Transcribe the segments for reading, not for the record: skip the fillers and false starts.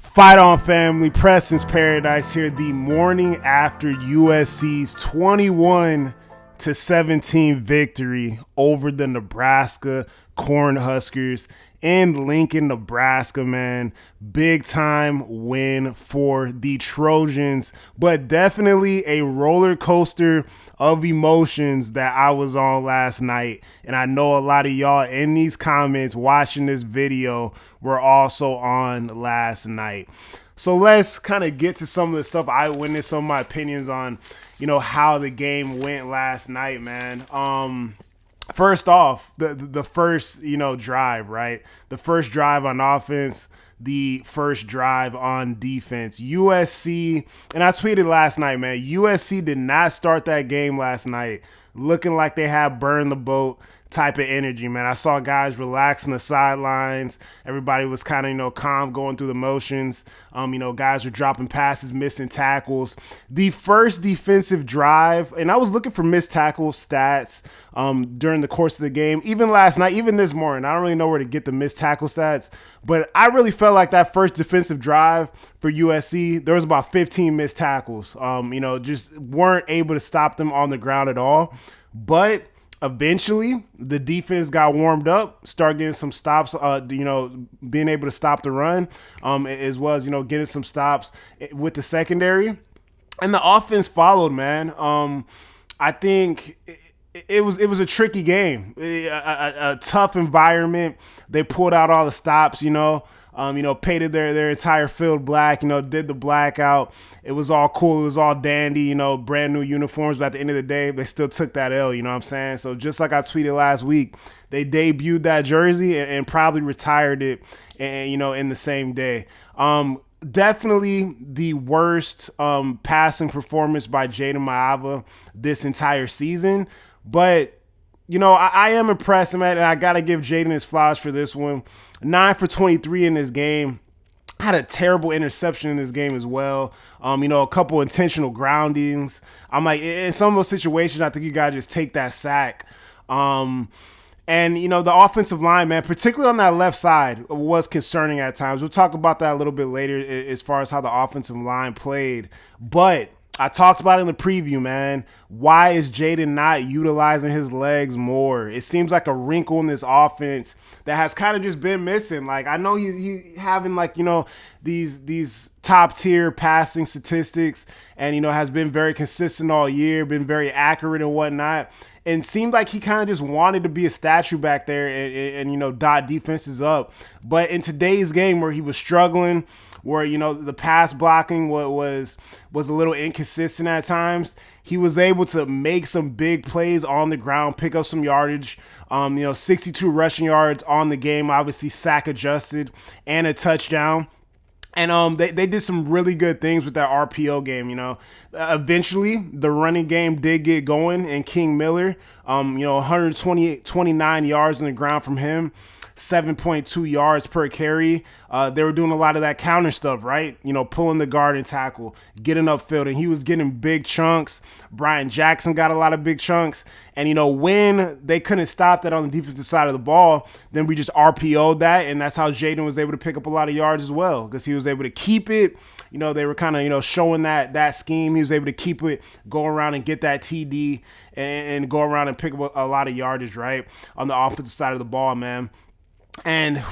Fight on, family. Preston's Paradise here the morning after USC's 21-17 victory over the Nebraska Cornhuskers in Lincoln, Nebraska, man. Big time win for the Trojans, but definitely a roller coaster of emotions that I was on last night. And I know a lot of y'all in these comments watching this video were also on last night. So let's kind of get to some of the stuff I witnessed, some of my opinions on, how the game went last night, man. First off, the first, drive, right? The first drive on offense, the first drive on defense. USC, and I tweeted last night, man, USC did not start that game last night looking like they had burned the boat type of energy, man. I saw guys relaxing the sidelines. Everybody was kind of, calm, going through the motions. Guys were dropping passes, missing tackles. The first defensive drive, and I was looking for missed tackle stats during the course of the game. Even last night, even this morning, I don't really know where to get the missed tackle stats, but I really felt like that first defensive drive for USC, there was about 15 missed tackles. Just weren't able to stop them on the ground at all. But eventually, the defense got warmed up, started getting some stops, being able to stop the run, as well as, getting some stops with the secondary. And the offense followed, man. I think it was a tricky game, a tough environment. They pulled out all the stops, painted their entire field black, did the blackout. It was all cool. It was all dandy, brand new uniforms. But at the end of the day, they still took that L, you know what I'm saying? So just like I tweeted last week, they debuted that jersey and probably retired it, and in the same day. Definitely the worst passing performance by Jaden Maava this entire season. But, I am impressed, man, and I got to give Jaden his flowers for this one. 9 for 23 in this game. Had a terrible interception in this game as well. A couple intentional groundings. I'm like, in some of those situations, I think you got to just take that sack. And, the offensive line, man, particularly on that left side, was concerning at times. We'll talk about that a little bit later as far as how the offensive line played. But I talked about it in the preview, man. Why is Jaden not utilizing his legs more? It seems like a wrinkle in this offense that has kind of just been missing. Like, I know he's having, these top tier passing statistics and, has been very consistent all year, been very accurate and whatnot. And seemed like he kind of just wanted to be a statue back there and dot defenses up. But in today's game where he was struggling, where, the pass blocking was a little inconsistent at times, he was able to make some big plays on the ground, pick up some yardage, 62 rushing yards on the game, obviously sack adjusted, and a touchdown. And they did some really good things with that RPO game, Eventually, the running game did get going, and King Miller, 129 yards on the ground from him, 7.2 yards per carry. They were doing a lot of that counter stuff, right? Pulling the guard and tackle, getting upfield, and he was getting big chunks. Brian Jackson got a lot of big chunks. And, when they couldn't stop that on the defensive side of the ball, then we just RPO'd that, and that's how Jaden was able to pick up a lot of yards as well, because he was able to keep it. They were kind of, showing that scheme. He was able to keep it, go around and get that TD and go around and pick up a lot of yardage, right, on the offensive side of the ball, man. And,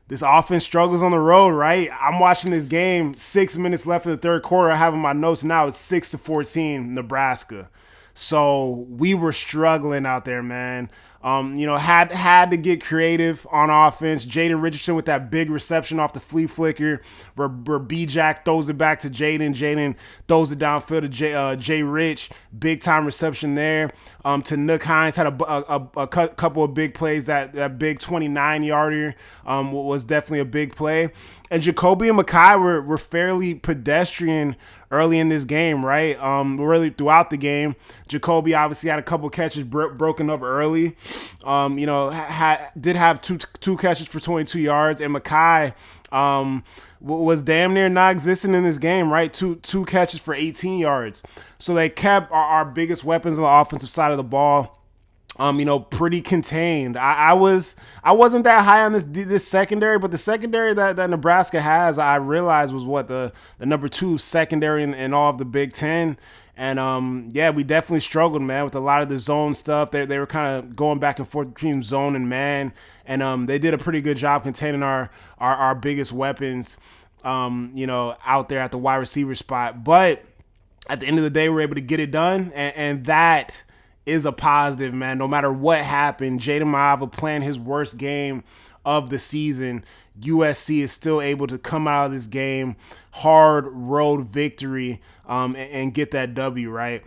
this offense struggles on the road, right? I'm watching this game, 6 minutes left in the third quarter. I have in my notes now, it's 6-14 Nebraska. So we were struggling out there, man. Had to get creative on offense. Jaden Richardson with that big reception off the flea flicker where B-Jack throws it back to Jaden. Jaden throws it downfield to Jay Rich. Big time reception there. To Nook Hines had a couple of big plays. That big 29-yarder was definitely a big play. And Jacoby and Mackay were fairly pedestrian early in this game, right? Really throughout the game. Jacoby obviously had a couple catches broken up early. Did have two catches for 22 yards, and Mackay was damn near non-existent in this game, right? Two catches for 18 yards. So they kept our biggest weapons on the offensive side of the ball pretty contained. I wasn't that high on this secondary, but the secondary that Nebraska has, I realized was what the number 2 secondary in all of the Big Ten. And yeah, we definitely struggled, man, with a lot of the zone stuff. They were kind of going back and forth between zone and man, and they did a pretty good job containing our biggest weapons, out there at the wide receiver spot. But at the end of the day, we were able to get it done, and that is a positive, man. No matter what happened, Jada Maava playing his worst game of the season, USC is still able to come out of this game, hard road victory, and get that W, right?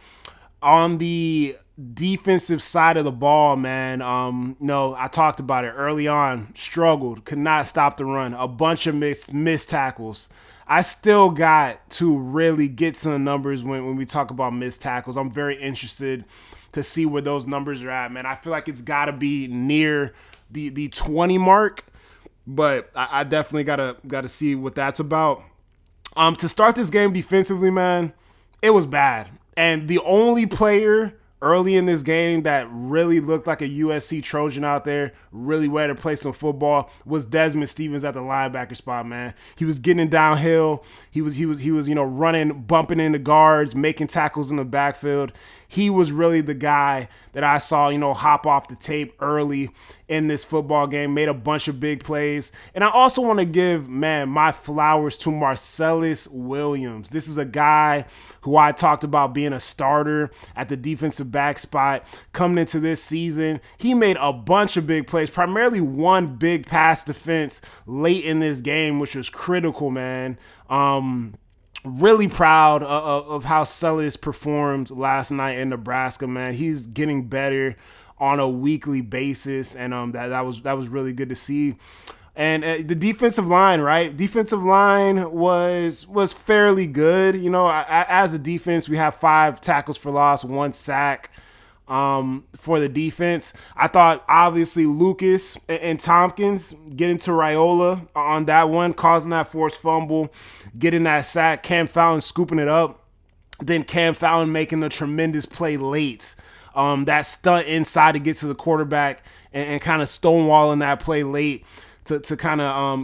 On the defensive side of the ball, man, no, I talked about it early on. Struggled, could not stop the run. A bunch of missed tackles. I still got to really get to the numbers when we talk about missed tackles. I'm very interested to see where those numbers are at, man. I feel like it's got to be near the 20 mark, but I definitely gotta see what that's about. To start this game defensively, man, it was bad. And the only player early in this game that really looked like a USC Trojan out there, really ready to play some football, was Desmond Stevens at the linebacker spot, man. He was getting downhill. He was running, bumping into guards, making tackles in the backfield. He was really the guy that I saw, hop off the tape early in this football game, made a bunch of big plays. And I also want to give, man, my flowers to Marcellus Williams. This is a guy who I talked about being a starter at the defensive back spot coming into this season. He made a bunch of big plays, primarily one big pass defense late in this game, which was critical, man. Really proud of how Sellis performed last night in Nebraska, man. He's getting better on a weekly basis, and that was really good to see. And the defensive line, right? Defensive line was fairly good. As a defense, we have 5 tackles for loss, 1 sack. For the defense, I thought obviously Lucas and Tompkins getting to Raiola on that one, causing that forced fumble, getting that sack, Cam Fallon scooping it up, then Cam Fallon making the tremendous play late. That stunt inside to get to the quarterback and kind of stonewalling that play late to kind of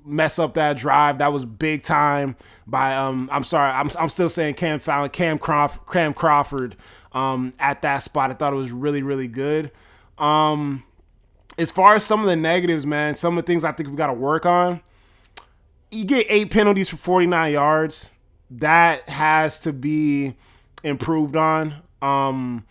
mess up that drive. That was big time by I'm sorry, I'm still saying Cam Fallon, Cam Crawford. At that spot, I thought it was really, really good. As far as some of the negatives, man, some of the things I think we got to work on. You get 8 penalties for 49 yards. That has to be improved on.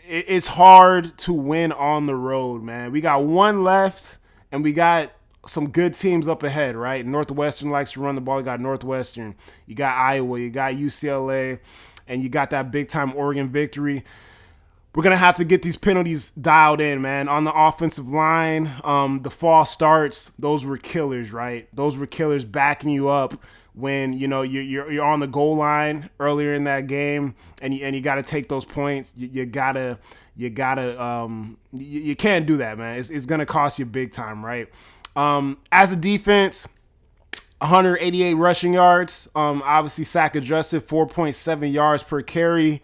It's hard to win on the road, man. We got 1 left, and we got some good teams up ahead, right? Northwestern likes to run the ball. You got Northwestern. You got Iowa. You got UCLA. And you got that big-time Oregon victory. We're going to have to get these penalties dialed in, man. On the offensive line, the false starts, those were killers, right? Those were killers backing you up when, you're on the goal line earlier in that game, and you got to take those points. You can't do that, man. It's going to cost you big time, right? As a defense, 188 rushing yards, obviously sack adjusted, 4.7 yards per carry.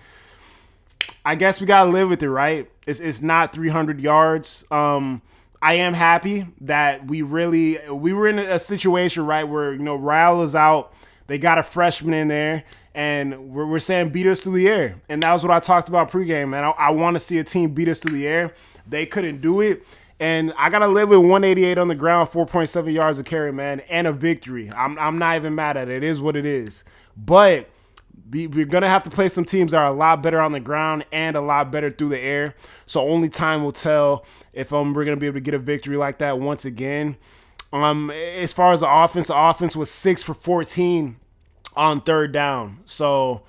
I guess we got to live with it, right? It's not 300 yards. I am happy that we were in a situation, right, where, Ryle is out. They got a freshman in there, and we're saying beat us through the air. And that was what I talked about pregame, man. I want to see a team beat us through the air. They couldn't do it. And I got to live with 188 on the ground, 4.7 yards a carry, man, and a victory. I'm not even mad at it. It is what it is. But we're going to have to play some teams that are a lot better on the ground and a lot better through the air. So only time will tell if we're going to be able to get a victory like that once again. As far as the offense was 6 for 14 on 3rd down. So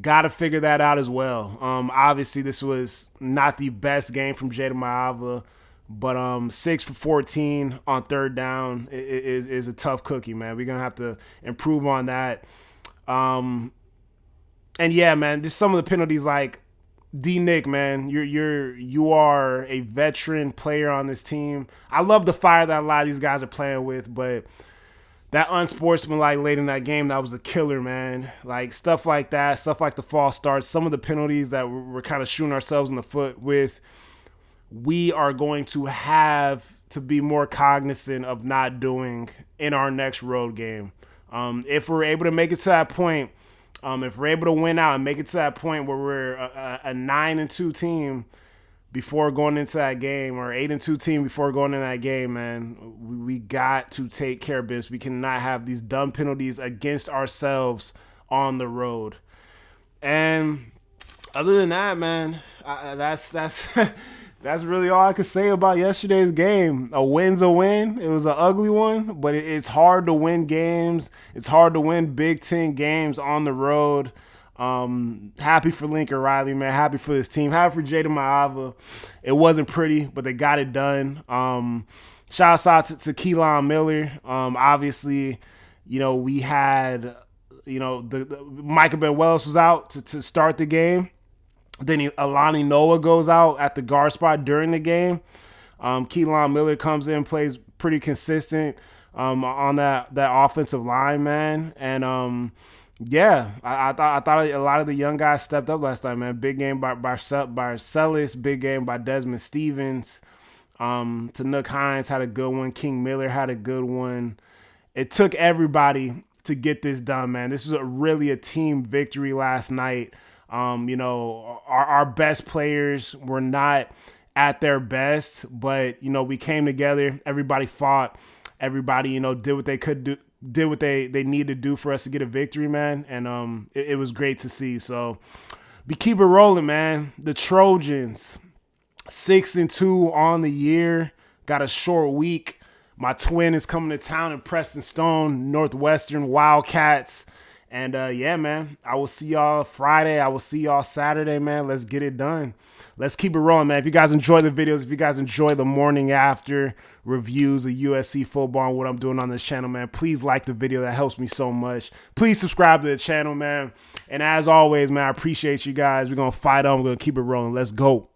got to figure that out as well. Obviously, this was not the best game from Jada Maava. But 6 for 14 on 3rd down is a tough cookie, man. We're gonna have to improve on that. And yeah, man, just some of the penalties, like D-Nick, man, you are a veteran player on this team. I love the fire that a lot of these guys are playing with, but that unsportsmanlike late in that game, that was a killer, man. Like stuff like that, stuff like the false starts, some of the penalties that we're kind of shooting ourselves in the foot with we are going to have to be more cognizant of not doing in our next road game. If we're able to make it to that point, if we're able to win out and make it to that point where we're a 9-2 team before going into that game, or 8-2 team before going into that game, man, we got to take care of business. We cannot have these dumb penalties against ourselves on the road. And other than that, man, that's that's really all I could say about yesterday's game. A win's a win. It was an ugly one, but it's hard to win games. It's hard to win Big Ten games on the road. Happy for Lincoln Riley, man. Happy for this team. Happy for Jada Maava. It wasn't pretty, but they got it done. Shout out to Keelan Miller. Obviously, we had, the Micah Benuelos was out to start the game. Then Alani Noah goes out at the guard spot during the game. Keelan Miller comes in, plays pretty consistent on that offensive line, man. And I thought a lot of the young guys stepped up last night, man. Big game by Celis, big game by Desmond Stevens. Tanook Hines had a good one. King Miller had a good one. It took everybody to get this done, man. This was really a team victory last night. Our best players were not at their best, but, we came together. Everybody fought. Everybody, did what they could do, did what they needed to do for us to get a victory, man. And it was great to see. So we keep it rolling, man. The Trojans, 6-2 on the year, got a short week. My twin is coming to town in Preston Stone, Northwestern Wildcats. And, man, I will see y'all Friday. I will see y'all Saturday, man. Let's get it done. Let's keep it rolling, man. If you guys enjoy the videos, if you guys enjoy the morning after reviews of USC football and what I'm doing on this channel, man, please like the video. That helps me so much. Please subscribe to the channel, man. And as always, man, I appreciate you guys. We're going to fight on. We're going to keep it rolling. Let's go.